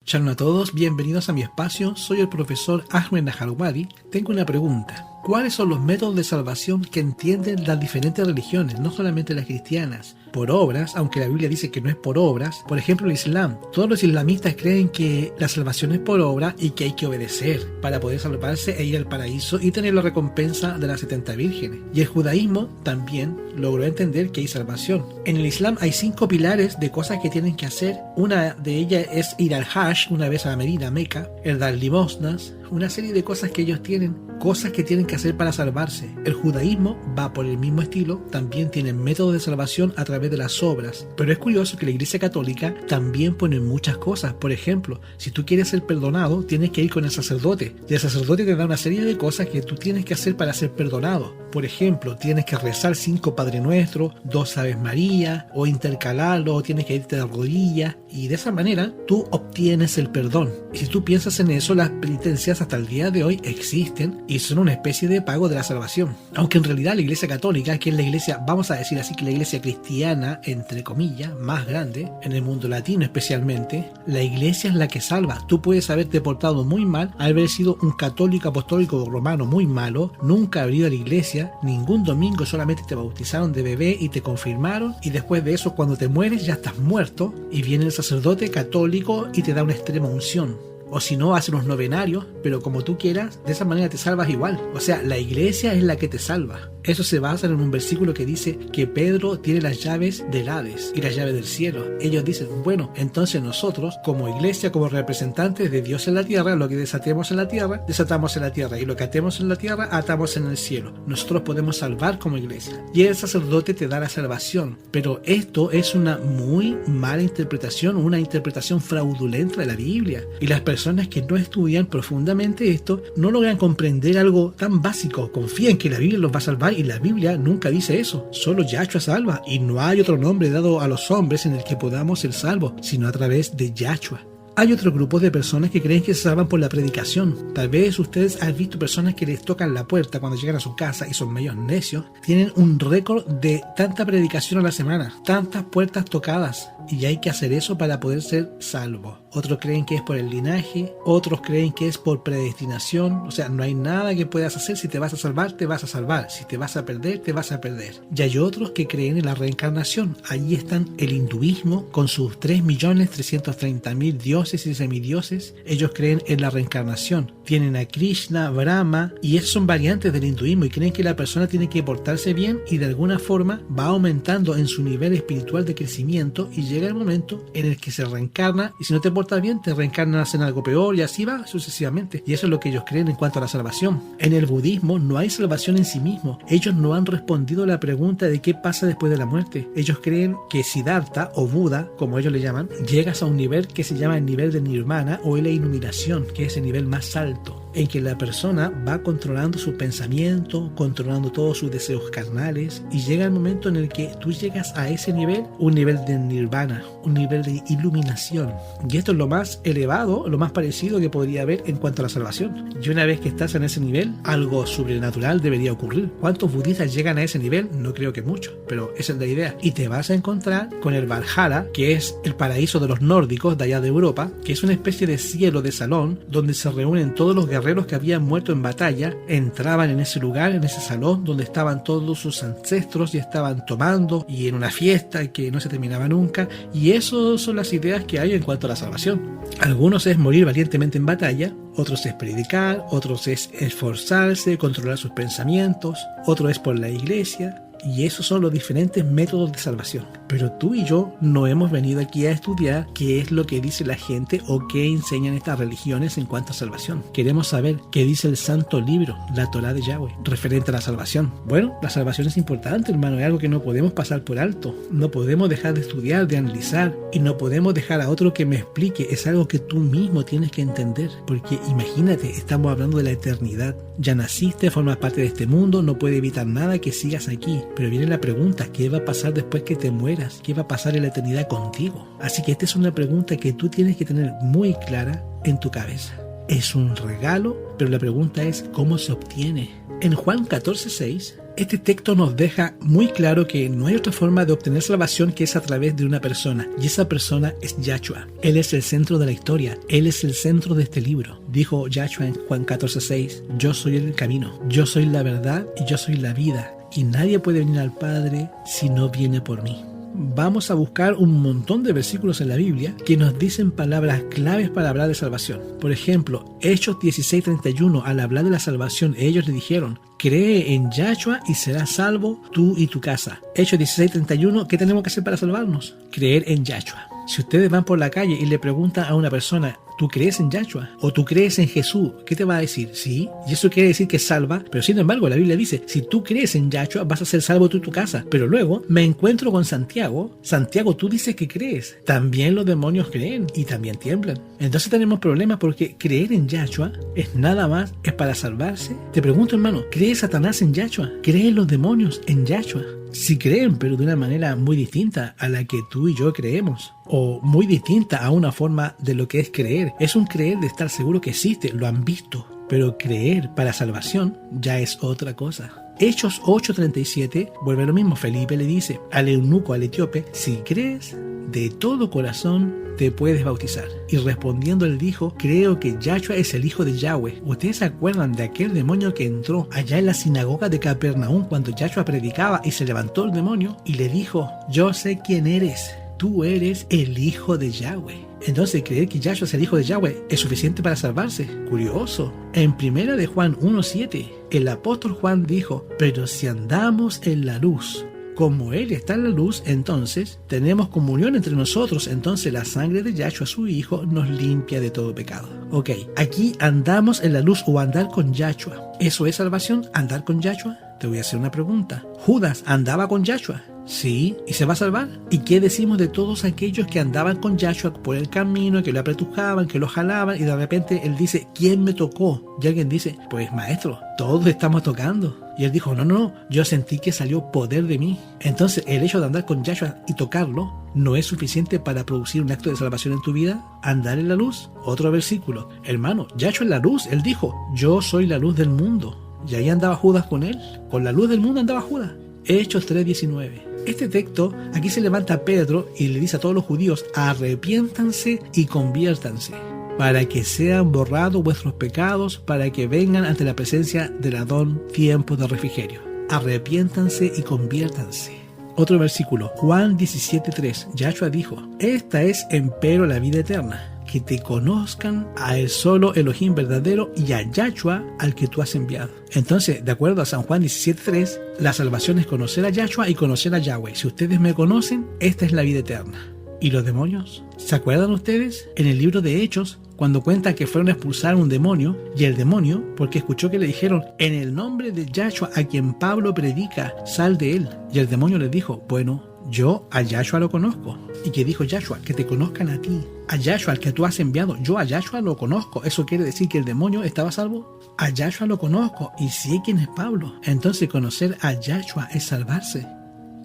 Shalom a todos, bienvenidos a mi espacio, soy el profesor Ahmed Najarwadi. Tengo una pregunta. ¿Cuáles son los métodos de salvación que entienden las diferentes religiones, no solamente las cristianas? Por obras, aunque la Biblia dice que no es por obras. Por ejemplo, el Islam. Todos los islamistas creen que la salvación es por obra y que hay que obedecer para poder salvarse e ir al paraíso y tener la recompensa de las 70 vírgenes. Y el judaísmo también logró entender que hay salvación. En el Islam hay 5 pilares de cosas que tienen que hacer. Una de ellas es ir al Hajj una vez a la Medina, Meca, el dar limosnas, una serie de cosas que ellos tienen, cosas que tienen que hacer para salvarse. El judaísmo va por el mismo estilo, también tienen métodos de salvación a través de las obras, pero es curioso que la Iglesia Católica también pone muchas cosas. Por ejemplo, si tú quieres ser perdonado, tienes que ir con el sacerdote, y el sacerdote te da una serie de cosas que tú tienes que hacer para ser perdonado. Por ejemplo, tienes que rezar 5 Padre Nuestro, 2 Aves María, o intercalarlo, o tienes que irte de rodillas, y de esa manera tú obtienes el perdón. Y si tú piensas en eso, las penitencias hasta el día de hoy existen y son una especie de pago de la salvación. Aunque en realidad la Iglesia Católica, que es la iglesia, vamos a decir así, que la iglesia cristiana, entre comillas, más grande, en el mundo latino especialmente, la iglesia es la que salva. Tú puedes haberte portado muy mal, haber sido un católico apostólico romano muy malo, nunca haber ido a la iglesia, ningún domingo, solamente te bautizaron de bebé y te confirmaron, y después de eso, cuando te mueres, ya estás muerto, y viene el sacerdote católico y te da una extrema unción. O si no, hace unos novenarios, pero como tú quieras, de esa manera te salvas igual. O sea, la iglesia es la que te salva. Eso se basa en un versículo que dice que Pedro tiene las llaves del Hades y las llaves del cielo. Ellos dicen, bueno, entonces nosotros, como iglesia, como representantes de Dios en la tierra, lo que desatemos en la tierra, desatamos en la tierra, y lo que atemos en la tierra, atamos en el cielo. Nosotros podemos salvar como iglesia. Y el sacerdote te da la salvación. Pero esto es una muy mala interpretación, una interpretación fraudulenta de la Biblia. Y las personas que no estudian profundamente esto no logran comprender algo tan básico. Confían que la Biblia los va a salvar, y la Biblia nunca dice eso. Solo Yahshua salva, y no hay otro nombre dado a los hombres en el que podamos ser salvos, sino a través de Yahshua. Hay otro grupo de personas que creen que se salvan por la predicación. Tal vez ustedes han visto personas que les tocan la puerta cuando llegan a su casa y son medios necios. Tienen un récord de tanta predicación a la semana, tantas puertas tocadas, y hay que hacer eso para poder ser salvo. Otros creen que es por el linaje, otros creen que es por predestinación. O sea, no hay nada que puedas hacer. Si te vas a salvar, te vas a salvar. Si te vas a perder, te vas a perder. Y hay otros que creen en la reencarnación. Allí están el hinduismo con sus 3.330.000 dioses y semidioses. Ellos creen en la reencarnación. Tienen a Krishna, Brahma, y esos son variantes del hinduismo, y creen que la persona tiene que portarse bien y de alguna forma va aumentando en su nivel espiritual de crecimiento, y llega el momento en el que se reencarna, y si no te portas bien, te reencarnas en algo peor, y así va sucesivamente. Y eso es lo que ellos creen en cuanto a la salvación. En el budismo no hay salvación en sí mismo. Ellos no han respondido a la pregunta de qué pasa después de la muerte. Ellos creen que Siddhartha, o Buda, como ellos le llaman, llegas a un nivel que se llama el nivel de nirvana, o la iluminación, que es el nivel más alto, en que la persona va controlando su pensamiento, controlando todos sus deseos carnales, y llega el momento en el que tú llegas a ese nivel, un nivel de nirvana, un nivel de iluminación. Y esto es lo más elevado, lo más parecido que podría haber en cuanto a la salvación. Y una vez que estás en ese nivel, algo sobrenatural debería ocurrir. ¿Cuántos budistas llegan a ese nivel? No creo que muchos, pero esa es la idea. Y te vas a encontrar con el Valhalla, que es el paraíso de los nórdicos de allá de Europa, que es una especie de cielo de salón donde se reúnen todos los guerreros que habían muerto en batalla. Entraban en ese lugar, en ese salón donde estaban todos sus ancestros y estaban tomando, y en una fiesta que no se terminaba nunca. Y eso son las ideas que hay en cuanto a la salvación. Algunos es morir valientemente en batalla, otros es predicar, otros es esforzarse, controlar sus pensamientos, otro es por la iglesia. Y esos son los diferentes métodos de salvación. Pero tú y yo no hemos venido aquí a estudiar qué es lo que dice la gente o qué enseñan estas religiones en cuanto a salvación. Queremos saber qué dice el santo libro, la Torá de Yahweh, referente a la salvación. Bueno, la salvación es importante, hermano, es algo que no podemos pasar por alto. No podemos dejar de estudiar, de analizar, y no podemos dejar a otro que me explique. Es algo que tú mismo tienes que entender. Porque imagínate, estamos hablando de la eternidad. Ya naciste, formas parte de este mundo, no puede evitar nada que sigas aquí. Pero viene la pregunta, ¿qué va a pasar después que te mueras? ¿Qué va a pasar en la eternidad contigo? Así que esta es una pregunta que tú tienes que tener muy clara en tu cabeza. Es un regalo, pero la pregunta es ¿cómo se obtiene? En Juan 14:6 Este texto nos deja muy claro que no hay otra forma de obtener salvación que es a través de una persona, y esa persona es Yahshua. Él es el centro de la historia, Él es el centro de este libro. Dijo Yahshua en Juan 14:6, yo soy el camino, yo soy la verdad y yo soy la vida, y nadie puede venir al Padre si no viene por mí. Vamos a buscar un montón de versículos en la Biblia que nos dicen palabras claves para hablar de salvación. Por ejemplo, Hechos 16:31, al hablar de la salvación, ellos le dijeron, cree en Yahshua y serás salvo tú y tu casa. Hechos 16:31, ¿qué tenemos que hacer para salvarnos? Creer en Yahshua. Si ustedes van por la calle y le preguntan a una persona, ¿tú crees en Yahshua? ¿O tú crees en Jesús? ¿Qué te va a decir? Sí. Y eso quiere decir que es salva. Pero sin embargo, la Biblia dice, si tú crees en Yahshua, vas a ser salvo tú y tu casa. Pero luego me encuentro con Santiago. Santiago, tú dices que crees. También los demonios creen y también tiemblan. Entonces tenemos problemas porque creer en Yahshua es nada más, es para salvarse. Te pregunto, hermano, ¿cree Satanás en Yahshua? ¿Creen los demonios en Yahshua? Si creen, pero de una manera muy distinta a la que tú y yo creemos, o muy distinta a una forma de lo que es creer. Es un creer de estar seguro que existe, lo han visto, pero creer para salvación ya es otra cosa. Hechos 8:37 vuelve lo mismo. Felipe le dice al eunuco, al etíope, si crees de todo corazón te puedes bautizar. Y respondiendo él dijo, creo que Yahshua es el hijo de Yahweh. ¿Ustedes se acuerdan de aquel demonio que entró allá en la sinagoga de Capernaum cuando Yahshua predicaba y se levantó el demonio y le dijo, yo sé quién eres, tú eres el hijo de Yahweh? Entonces, creer que Yahshua es el hijo de Yahweh es suficiente para salvarse. Curioso. En 1 de Juan 1:7, el apóstol Juan dijo, pero si andamos en la luz, como Él está en la luz, entonces tenemos comunión entre nosotros. Entonces la sangre de Yahshua, su Hijo, nos limpia de todo pecado. Ok, aquí andamos en la luz o andar con Yahshua. ¿Eso es salvación? ¿Andar con Yahshua? Te voy a hacer una pregunta. ¿Judas andaba con Yahshua? Sí, ¿y se va a salvar? ¿Y qué decimos de todos aquellos que andaban con Yahshua por el camino, que lo apretujaban, que lo jalaban y de repente él dice, ¿quién me tocó? Y alguien dice, pues maestro, todos estamos tocando. Y él dijo, no, yo sentí que salió poder de mí. Entonces el hecho de andar con Yahshua y tocarlo no es suficiente para producir un acto de salvación en tu vida. Andar en la luz. Otro versículo. Hermano, Yahshua es la luz. Él dijo, yo soy la luz del mundo. Y ahí andaba Judas con él. Con la luz del mundo andaba Judas. Hechos 3:19. Este texto, aquí se levanta Pedro y le dice a todos los judíos, arrepiéntanse y conviértanse, para que sean borrados vuestros pecados, para que vengan ante la presencia del Adón tiempo de refrigerio. Arrepiéntanse y conviértanse. Otro versículo, Juan 17:3, Yahshua dijo, esta es empero la vida eterna, que te conozcan a el solo Elohim verdadero y a Yahshua al que tú has enviado. Entonces, de acuerdo a San Juan 17:3, la salvación es conocer a Yahshua y conocer a Yahweh. Si ustedes me conocen, esta es la vida eterna. ¿Y los demonios? ¿Se acuerdan ustedes? En el libro de Hechos, cuando cuenta que fueron a expulsar un demonio, y el demonio, porque escuchó que le dijeron, en el nombre de Yahshua a quien Pablo predica, sal de él. Y el demonio les dijo, bueno, yo a Yahshua lo conozco. ¿Y qué dijo Yahshua? Que te conozcan a ti. A Yahshua, al que tú has enviado, yo a Yahshua lo conozco. ¿Eso quiere decir que el demonio estaba salvo? A Yahshua lo conozco y sé quién es Pablo. Entonces conocer a Yahshua es salvarse.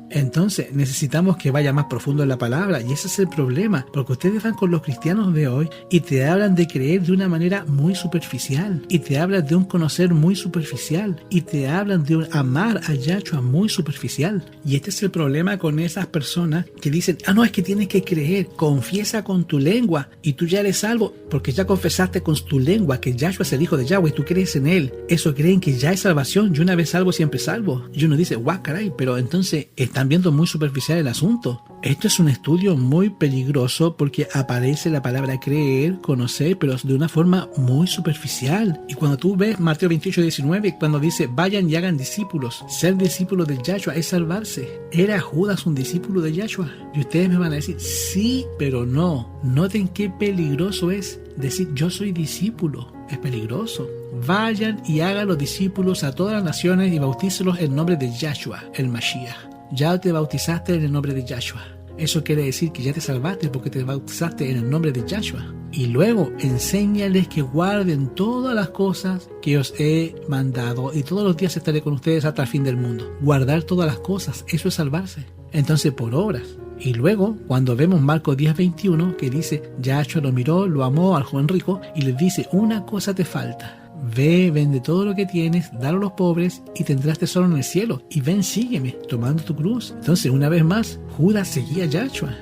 Entonces necesitamos que vaya más profundo en la palabra, y ese es el problema, porque ustedes van con los cristianos de hoy y te hablan de creer de una manera muy superficial, y te hablan de un conocer muy superficial, y te hablan de un amar a Yahshua muy superficial. Y este es el problema con esas personas que dicen, no, es que tienes que creer, confiesa con tu lengua y tú ya eres salvo, porque ya confesaste con tu lengua que Yahshua es el hijo de Yahweh y tú crees en él. Eso creen que ya es salvación, y una vez salvo siempre salvo. Y uno dice, guau, caray, pero entonces están viendo muy superficial el asunto. Esto es un estudio muy peligroso porque aparece la palabra creer, conocer, pero de una forma muy superficial. Y cuando tú ves Mateo 28:19, cuando dice vayan y hagan discípulos, ser discípulo de Yahshua es salvarse. ¿Era Judas un discípulo de Yahshua? Y ustedes me van a decir, sí, pero no. Noten qué peligroso es decir yo soy discípulo. Es peligroso. Vayan y hagan los discípulos a todas las naciones y bautícelos en nombre de Yahshua, el Mashiach. Ya te bautizaste en el nombre de Yahshua. Eso quiere decir que ya te salvaste porque te bautizaste en el nombre de Yahshua. Y luego enséñales que guarden todas las cosas que os he mandado, y todos los días estaré con ustedes hasta el fin del mundo. Guardar todas las cosas, eso es salvarse. Entonces, por obras. Y luego, cuando vemos Marcos 10:21, que dice, Yahshua lo miró, lo amó al joven rico y le dice, una cosa te falta. Ve, vende todo lo que tienes, dalo a los pobres y tendrás tesoro en el cielo. Y ven, sígueme, tomando tu cruz. Entonces, una vez más, Judas seguía a Yahshua.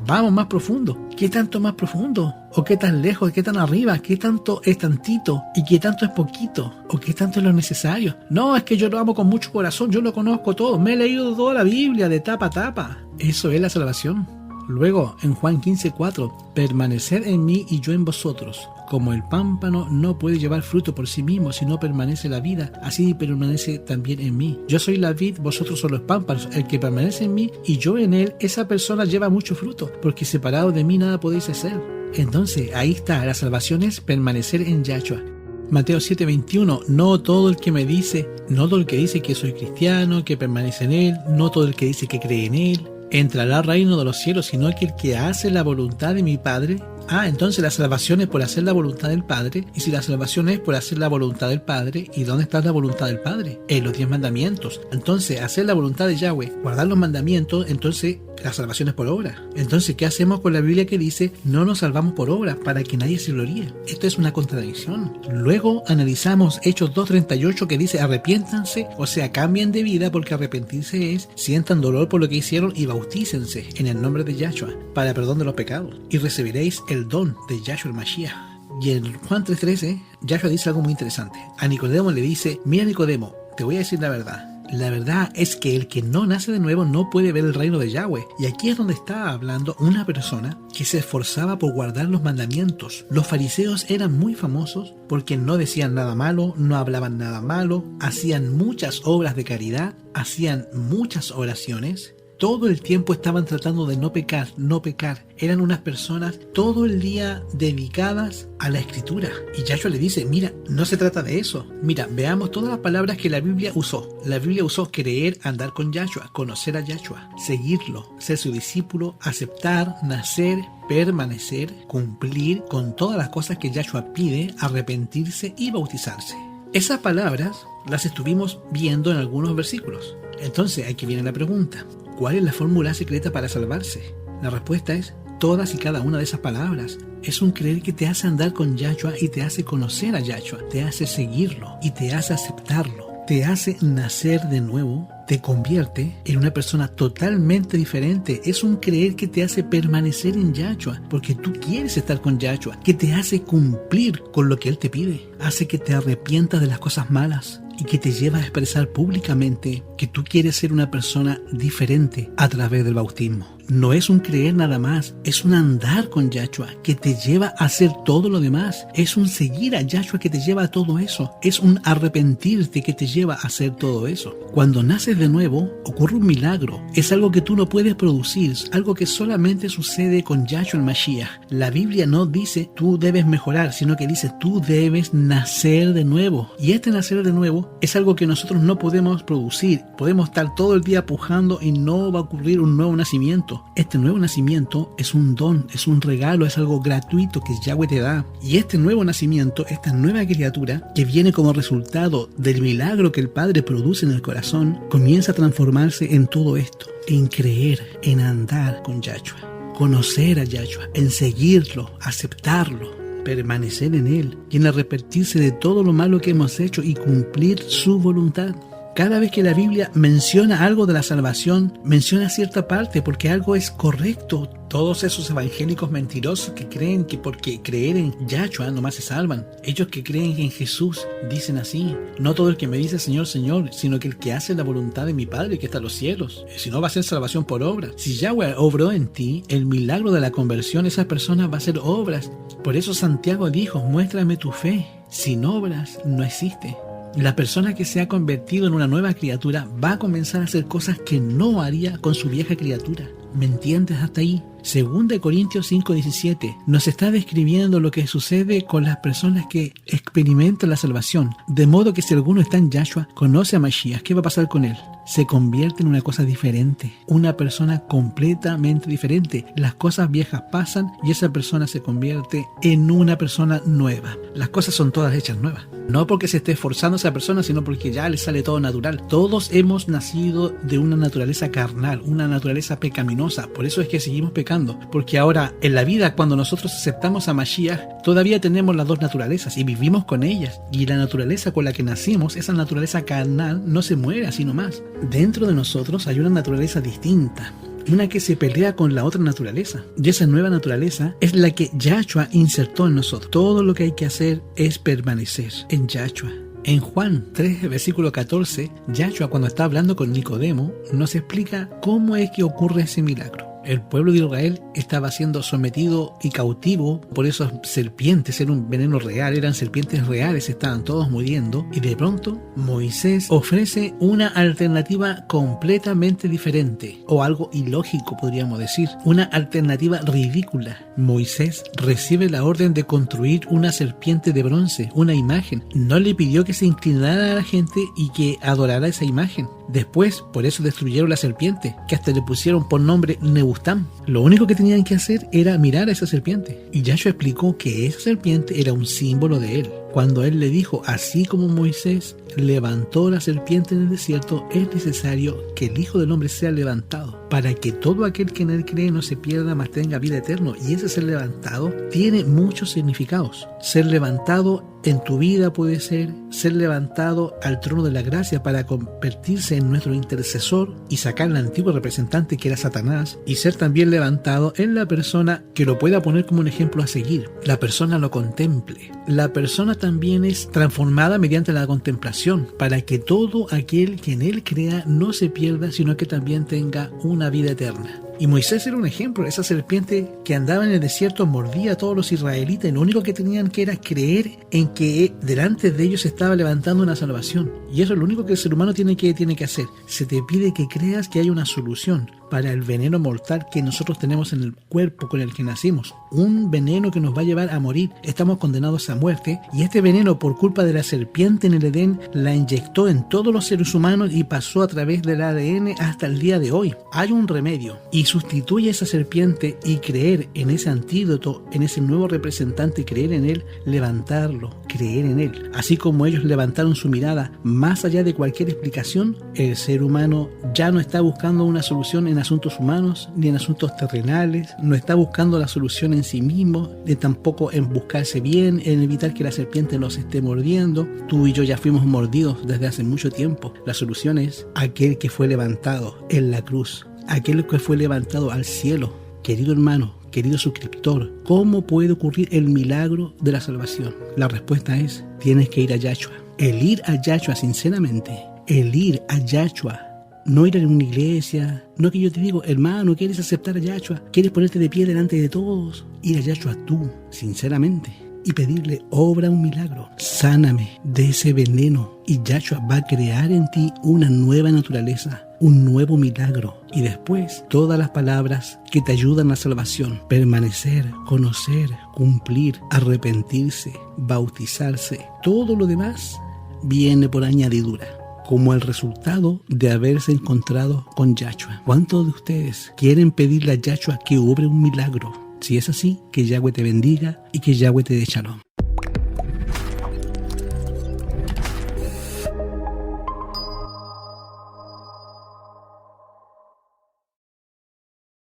Vamos más profundo. ¿Qué tanto más profundo? ¿O qué tan lejos? ¿Qué tan arriba? ¿Qué tanto es tantito? ¿Y qué tanto es poquito? ¿O qué tanto es lo necesario? No, es que yo lo amo con mucho corazón, yo lo conozco todo, me he leído toda la Biblia de tapa a tapa. Eso es la salvación. Luego, en Juan 15:4, permaneced en mí y yo en vosotros. Como el pámpano no puede llevar fruto por sí mismo si no permanece la vida, así permanece también en mí. Yo soy la vid, vosotros son los pámpanos. El que permanece en mí y yo en él, esa persona lleva mucho fruto, porque separado de mí nada podéis hacer. Entonces, ahí está, la salvación es permanecer en Yahshua. Mateo 7:21, no todo el que dice que soy cristiano, que permanece en él, no todo el que dice que cree en él, entrará al reino de los cielos, sino que el que hace la voluntad de mi Padre. Entonces la salvación es por hacer la voluntad del Padre. Y si la salvación es por hacer la voluntad del Padre, ¿y dónde está la voluntad del Padre? En los 10 mandamientos. Entonces, hacer la voluntad de Yahweh, guardar los mandamientos, entonces la salvación es por obra. Entonces, ¿qué hacemos con la Biblia que dice no nos salvamos por obra para que nadie se gloríe? Esto es una contradicción. Luego analizamos Hechos 2:38 que dice arrepiéntanse, o sea, cambien de vida, porque arrepentirse es sientan dolor por lo que hicieron y bautícense en el nombre de Yahshua para perdón de los pecados y recibiréis el don de Yahshua el Mashiach. Y en Juan 3:13, Yahshua dice algo muy interesante. A Nicodemo le dice, mira Nicodemo, te voy a decir la verdad. La verdad es que el que no nace de nuevo no puede ver el reino de Yahweh. Y aquí es donde está hablando una persona que se esforzaba por guardar los mandamientos. Los fariseos eran muy famosos porque no decían nada malo, no hablaban nada malo, hacían muchas obras de caridad, hacían muchas oraciones. Todo el tiempo estaban tratando de no pecar, no pecar. Eran unas personas todo el día dedicadas a la escritura. Y Yahshua le dice, mira, no se trata de eso. Mira, veamos todas las palabras que la Biblia usó. La Biblia usó creer, andar con Yahshua, conocer a Yahshua, seguirlo, ser su discípulo, aceptar, nacer, permanecer, cumplir con todas las cosas que Yahshua pide, arrepentirse y bautizarse. Esas palabras las estuvimos viendo en algunos versículos. Entonces, aquí viene la pregunta. ¿Cuál es la fórmula secreta para salvarse? La respuesta es todas y cada una de esas palabras. Es un creer que te hace andar con Yahshua y te hace conocer a Yahshua, te hace seguirlo y te hace aceptarlo, te hace nacer de nuevo, te convierte en una persona totalmente diferente. Es un creer que te hace permanecer en Yahshua, porque tú quieres estar con Yahshua, que te hace cumplir con lo que Él te pide, hace que te arrepientas de las cosas malas y que te lleva a expresar públicamente que tú quieres ser una persona diferente a través del bautismo. No es un creer nada más, es un andar con Yahshua que te lleva a hacer todo lo demás. Es un seguir a Yahshua que te lleva a todo eso. Es un arrepentirte que te lleva a hacer todo eso. Cuando naces de nuevo, ocurre un milagro. Es algo que tú no puedes producir, algo que solamente sucede con Yahshua el Mashiach. La Biblia no dice tú debes mejorar, sino que dice tú debes nacer de nuevo. Y este nacer de nuevo es algo que nosotros no podemos producir. Podemos estar todo el día pujando y no va a ocurrir un nuevo nacimiento. Este nuevo nacimiento es un don, es un regalo, es algo gratuito que Yahweh te da. Y este nuevo nacimiento, esta nueva criatura que viene como resultado del milagro que el Padre produce en el corazón, comienza a transformarse en todo esto, en creer, en andar con Yahshua, conocer a Yahshua, en seguirlo, aceptarlo, permanecer en Él y en arrepentirse de todo lo malo que hemos hecho y cumplir su voluntad. Cada vez que la Biblia menciona algo de la salvación, menciona cierta parte porque algo es correcto. Todos esos evangélicos mentirosos que creen que porque creer en Yahshua nomás se salvan. Ellos que creen en Jesús dicen así: no todo el que me dice Señor, Señor, sino que el que hace la voluntad de mi Padre que está en los cielos. Si no, va a ser salvación por obra. Si Yahweh obró en ti el milagro de la conversión, esa persona va a hacer obras. Por eso Santiago dijo: muéstrame tu fe. Sin obras no existe. La persona que se ha convertido en una nueva criatura va a comenzar a hacer cosas que no haría con su vieja criatura. ¿Me entiendes hasta ahí? 2 Corintios 5:17 nos está describiendo lo que sucede con las personas que experimentan la salvación. De modo que si alguno está en Yahshua, conoce a Mashiach, ¿qué va a pasar con él? Se convierte en una cosa diferente, una persona completamente diferente. Las cosas viejas pasan y esa persona se convierte en una persona nueva. Las cosas son todas hechas nuevas. No porque se esté esforzando esa persona, sino porque ya le sale todo natural. Todos hemos nacido de una naturaleza carnal, una naturaleza pecaminosa. Por eso es que seguimos pecando trabajando, porque ahora en la vida, cuando nosotros aceptamos a Mashiach, todavía tenemos las dos naturalezas y vivimos con ellas, y la naturaleza con la que nacimos, esa naturaleza carnal, no se muere así nomás. Dentro de nosotros hay una naturaleza distinta, una que se pelea con la otra naturaleza, y esa nueva naturaleza es la que Yahshua insertó en nosotros. Todo lo que hay que hacer es permanecer en Yahshua. En Juan 3, versículo 14, Yahshua, cuando está hablando con Nicodemo, nos explica cómo es que ocurre ese milagro. El pueblo de Israel estaba siendo sometido y cautivo por esas serpientes, era un veneno real, eran serpientes reales, estaban todos muriendo, y de pronto Moisés ofrece una alternativa completamente diferente, o algo ilógico podríamos decir, una alternativa ridícula. Moisés recibe la orden de construir una serpiente de bronce, una imagen. No le pidió que se inclinara a la gente y que adorara esa imagen. Después, por eso destruyeron la serpiente, que hasta le pusieron por nombre Nebustam. Lo único que tenían que hacer era mirar a esa serpiente. Y Yahshua explicó que esa serpiente era un símbolo de él. Cuando él le dijo, así como Moisés levantó la serpiente en el desierto, es necesario que el Hijo del Hombre sea levantado, para que todo aquel que en él cree no se pierda, mas tenga vida eterna. Y ese ser levantado tiene muchos significados. Ser levantado en tu vida puede ser levantado al trono de la gracia para convertirse en nuestro intercesor y sacar al antiguo representante que era Satanás, y ser también levantado en la persona que lo pueda poner como un ejemplo a seguir. La persona lo contemple. La persona también es transformada mediante la contemplación, para que todo aquel que en él crea no se pierda, sino que también tenga una vida eterna. Y Moisés era un ejemplo, esa serpiente que andaba en el desierto mordía a todos los israelitas, y lo único que tenían que era creer en que delante de ellos se estaba levantando una salvación. Y eso es lo único que el ser humano tiene que hacer. Se te pide que creas que hay una solución para el veneno mortal que nosotros tenemos en el cuerpo con el que nacimos. Un veneno que nos va a llevar a morir. Estamos condenados a muerte, y este veneno, por culpa de la serpiente en el Edén, la inyectó en todos los seres humanos y pasó a través del ADN hasta el día de hoy. Hay un remedio, y sustituye a esa serpiente y creer en ese antídoto, en ese nuevo representante, creer en él, levantarlo, creer en él. Así como ellos levantaron su mirada más allá de cualquier explicación, el ser humano ya no está buscando una solución en asuntos humanos ni en asuntos terrenales, no está buscando la solución en sí mismo, ni tampoco en buscarse bien, en evitar que la serpiente nos esté mordiendo. Tú y yo ya fuimos mordidos desde hace mucho tiempo. La solución es aquel que fue levantado en la cruz, aquel que fue levantado al cielo. Querido hermano, querido suscriptor, ¿cómo puede ocurrir el milagro de la salvación? La respuesta es, tienes que ir a Yahshua. El ir a Yahshua sinceramente, el ir a Yahshua, no ir a una iglesia, no que yo te digo, hermano, ¿quieres aceptar a Yahshua? ¿Quieres ponerte de pie delante de todos? Ir a Yahshua tú, sinceramente, y pedirle, obra un milagro, sáname de ese veneno, y Yahshua va a crear en ti una nueva naturaleza, un nuevo milagro, y después todas las palabras que te ayudan a la salvación: permanecer, conocer, cumplir, arrepentirse, bautizarse. Todo lo demás viene por añadidura, como el resultado de haberse encontrado con Yahshua. ¿Cuántos de ustedes quieren pedirle a Yahshua que obre un milagro? Si es así, que Yahweh te bendiga y que Yahweh te dé shalom.